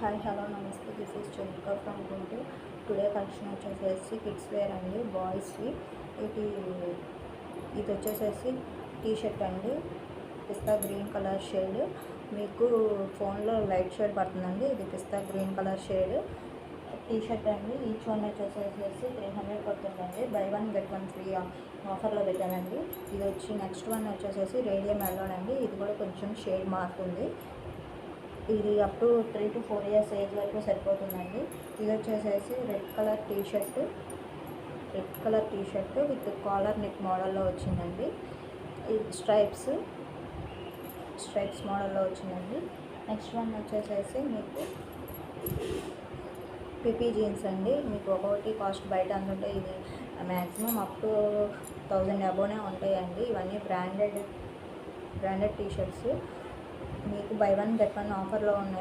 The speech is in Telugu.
హాయ్ హలో నమస్తే. This is Chandrika from Guntur. Today collection వచ్చేసేసి కిడ్స్ వేర్ అండి, బాయ్స్వి. ఇది వచ్చేసేసి టీ షర్ట్ అండి, పిస్తా గ్రీన్ కలర్ షేడ్. మీకు ఫోన్లో లైట్ షేడ్ పడుతుందండి. ఇది పిస్తా green colour shade T-shirt అండి. ఈచ్ వన్ వచ్చేసేసి 300 పడుతుందండి. Buy one get one free ఆఫర్లో పెట్టానండి. ఇది వచ్చి నెక్స్ట్ వన్ వచ్చేసేసి రేడియం మెలోన్ అండి. ఇది కూడా కొంచెం షేడ్ మారుతుంది. ఇది up to 3 to 4 years age వరకు సరిపోతుందండి. ఇది వచ్చేసేసి red colour T-shirt with collar neck మోడల్లో వచ్చిందండి. ఇది స్ట్రైప్స్ మోడల్లో వచ్చిందండి. నెక్స్ట్ వన్ వచ్చేసేసి మీకు పిపి జీన్స్ అండి. మీకు ఒక్కొక్కటి కాస్ట్ బయట అందుంటే ఇది మ్యాక్సిమం అప్ టు 1000 అబోనే ఉంటాయండి. ఇవన్నీ బ్రాండెడ్ టీ షర్ట్స్. మీకు బై వన్ గెట్ వన్ ఆఫర్లో ఉన్నాయి.